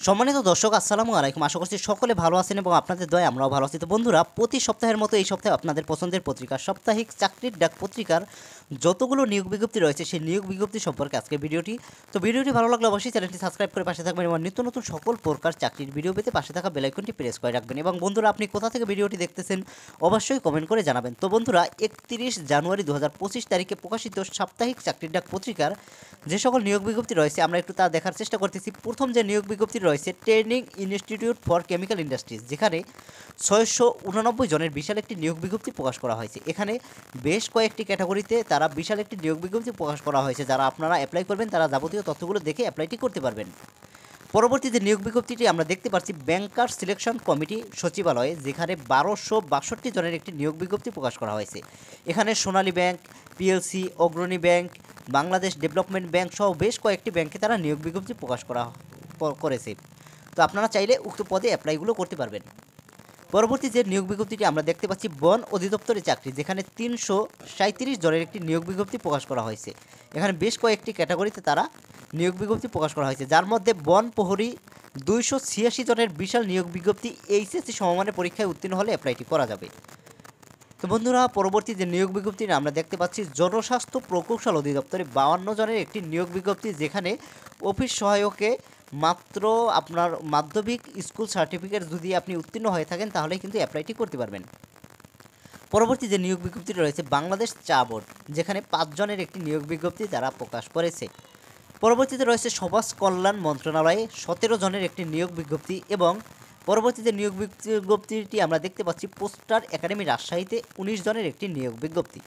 সম্মানিত দর্শক আসসালামু আলাইকুম। আশা করছি সকলে ভালো আছেন এবং আপনাদের দয়ায় আমরাও ভালো আছি। তো বন্ধুরা, প্রতি সপ্তাহের মতো এই সপ্তাহে আপনাদের পছন্দের পত্রিকা সাপ্তাহিক চাকরির ডাক পত্রিকার যতগুলো নিয়োগ বিজ্ঞপ্তি রয়েছে সেই নিয়োগ বিজ্ঞপ্তি সম্পর্কে আজকে ভিডিওটি। তো ভিডিওটি ভালো লাগলে অবশ্যই চ্যানেলটি সাবস্ক্রাইব করে পাশে থাকবেন এবং নিত্য নতুন সকল প্রকার চাকরির ভিডিও পেতে পাশে থাকা বেল আইকনটি প্রেস করে রাখবেন। এবং বন্ধুরা, আপনি কোথা থেকে ভিডিওটি দেখতেছেন অবশ্যই কমেন্ট করে জানাবেন। তো বন্ধুরা, 31 জানুয়ারি 2025 তারিখে প্রকাশিত সাপ্তাহিক চাকরির ডাক পত্রিকার যে সকল নিয়োগ বিজ্ঞপ্তি রয়েছে আমরা একটু তা দেখার চেষ্টা করতেছি। প্রথম যে নিয়োগ বিজ্ঞপ্তি রয়েছে training institute for chemical industries, যেখানে 689 জনের বিশাল একটি নিয়োগ বিজ্ঞপ্তি প্রকাশ করা হয়েছে। এখানে বেশ কয়েকটি ক্যাটাগরিতে তারা বিশাল একটি নিয়োগ বিজ্ঞপ্তি প্রকাশ করা হয়েছে। যারা আপনারা অ্যাপ্লাই করবেন তারা যাবতীয় তথ্যগুলো দেখে অ্যাপ্লাইটি করতে পারবেন। পরবর্তীতে নিয়োগ বিজ্ঞপ্তিটি আমরা দেখতে পাচ্ছি ব্যাংকার সিলেকশন কমিটি সচিবালয়ে, যেখানে 1262 জনের একটি নিয়োগ বিজ্ঞপ্তি প্রকাশ করা হয়েছে। এখানে সোনালী ব্যাংক, পিএলসি, অগ্রণী ব্যাংক, বাংলাদেশ ডেভেলপমেন্ট ব্যাংক সহ বেশ কয়েকটি ব্যাংকে তারা নিয়োগ বিজ্ঞপ্তি প্রকাশ করেছে। তো আপনারা চাইলে উক্ত পদে অ্যাপ্লাইগুলো করতে পারবেন। পরবর্তী যে নিয়োগ বিজ্ঞপ্তিটি আমরা দেখতে পাচ্ছি বন অধিদপ্তরের চাকরি, যেখানে 337 জনের একটি নিয়োগ বিজ্ঞপ্তি প্রকাশ করা হয়েছে। এখানে বেশ কয়েকটি ক্যাটাগরিতে তারা নিয়োগ বিজ্ঞপ্তি প্রকাশ করা হয়েছে, যার মধ্যে বন প্রহরী 286 জনের বিশাল নিয়োগ বিজ্ঞপ্তি। এইচএসসি সমমানের পরীক্ষায় উত্তীর্ণ হলে অ্যাপ্লাইটি করা যাবে। তো বন্ধুরা, পরবর্তী যে নিয়োগ বিজ্ঞপ্তি আমরা দেখতে পাচ্ছি জনস্বাস্থ্য প্রকৌশল অধিদপ্তরে 52 জনের একটি নিয়োগ বিজ্ঞপ্তি, যেখানে অফিস সহায়কে মাত্র আপনার মাধ্যমিক স্কুল সার্টিফিকেট যদি আপনি উত্তীর্ণ হয়ে থাকেন তাহলে কিন্তু অ্যাপ্লাইটি করতে পারবেন। পরবর্তী যে নিয়োগ বিজ্ঞপ্তি রয়েছে বাংলাদেশ চা বোর্ড, যেখানে 5 জনের একটি নিয়োগ বিজ্ঞপ্তি তারা প্রকাশ করেছে। পরবর্তীতে রয়েছে সমাজ কল্যাণ মন্ত্রণালয়ে 17 জনের একটি নিয়োগ বিজ্ঞপ্তি। এবং পরবর্তীতে নিয়োগ বিজ্ঞপ্তিটি আমরা দেখতে পাচ্ছি পোস্টার একাডেমি রাজশাহীতে 19 জনের একটি নিয়োগ বিজ্ঞপ্তি।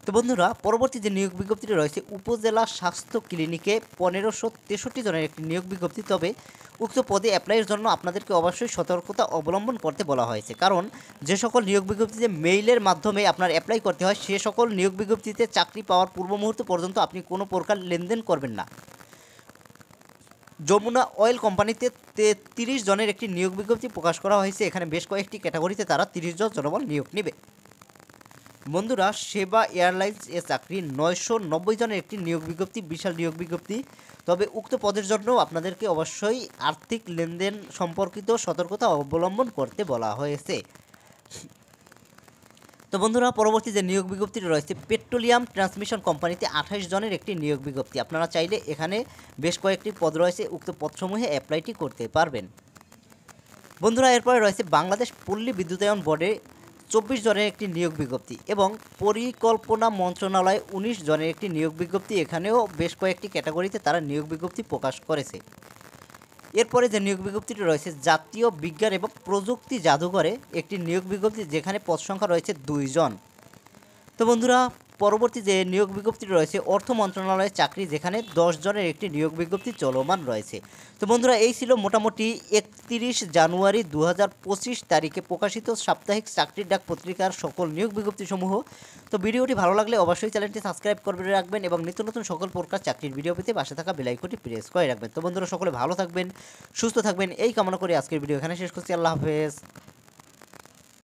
তো বন্ধুরা, পরবর্তী যে নিয়োগ বিজ্ঞপ্তিটি রয়েছে উপজেলা স্বাস্থ্য ক্লিনিকে 1563 জনের একটি নিয়োগ বিজ্ঞপ্তি। তবে উক্ত পদে অ্যাপ্লাইয়ের জন্য আপনাদেরকে অবশ্যই সতর্কতা অবলম্বন করতে বলা হয়েছে, কারণ যে সকল নিয়োগ বিজ্ঞপ্তিতে মেইলের মাধ্যমে আপনার অ্যাপ্লাই করতে হয় সে সকল নিয়োগ বিজ্ঞপ্তিতে চাকরি পাওয়ার পূর্ব মুহূর্ত পর্যন্ত আপনি কোনো প্রকার লেনদেন করবেন না। যমুনা অয়েল কোম্পানিতে 30 জনের একটি নিয়োগ বিজ্ঞপ্তি প্রকাশ করা হয়েছে। এখানে বেশ কয়েকটি ক্যাটাগরিতে তারা 30 জন জনবল নিয়োগ নেবে। বন্ধুরা, সেবা এয়ারলাইন্স এ চাকরি 990 জনের একটি নিয়োগ বিজ্ঞপ্তি, বিশাল নিয়োগ বিজ্ঞপ্তি। তবে উক্ত পদের জন্য আপনাদেরকে অবশ্যই আর্থিক লেনদেন সম্পর্কিত সতর্কতা অবলম্বন করতে বলা হয়েছে। তো বন্ধুরা, পরবর্তী যে নিয়োগ বিজ্ঞপ্তিটি রয়েছে পেট্রোলিয়াম ট্রান্সমিশন কোম্পানিতে 28 জনের একটি নিয়োগ বিজ্ঞপ্তি। আপনারা চাইলে এখানে বেশ কয়েকটি পদ রয়েছে, উক্ত পদসমূহে অ্যাপ্লাইটি করতে পারবেন। বন্ধুরা, এরপরে রয়েছে বাংলাদেশ পল্লী বিদ্যুতায়ন বোর্ডে 24 জনের একটি নিয়োগ বিজ্ঞপ্তি এবং পরিকল্পনা মন্ত্রণালয়ে 19 জনের একটি নিয়োগ বিজ্ঞপ্তি। এখানেও বেশ কয়েকটি ক্যাটাগরিতে তারা নিয়োগ বিজ্ঞপ্তি প্রকাশ করেছে। এরপরে যে নিয়োগ বিজ্ঞপ্তিটি রয়েছে জাতীয় বিজ্ঞান এবং প্রযুক্তি জাদুঘরে একটি নিয়োগ বিজ্ঞপ্তি, যেখানে পদ সংখ্যা রয়েছে 2 জন। তো বন্ধুরা, পরবর্তী যে নিয়োগ বিজ্ঞপ্তিটি রয়েছে অর্থ মন্ত্রণালয়ের চাকরি, যেখানে 10 জনের একটি নিয়োগ বিজ্ঞপ্তি চলমান রয়েছে। তো বন্ধুরা, এই ছিল মোটামুটি 31 জানুয়ারি 2025 তারিখে প্রকাশিত সাপ্তাহিক চাকরির ডাক পত্রিকার সকল নিয়োগ বিজ্ঞপ্তিসমূহ। তো ভিডিওটি ভালো লাগলে অবশ্যই চ্যানেলটি সাবস্ক্রাইব করে রাখবেন এবং নিত্য নতুন সকল প্রকার চাকরির ভিডিও পেতে পাশে থাকা বেল আইকনটি প্রেস করে রাখবেন। তো বন্ধুরা, সকলে ভালো থাকবেন, সুস্থ থাকবেন এই কামনা করে আজকের ভিডিও এখানে শেষ করছি। আল্লাহ হাফেজ।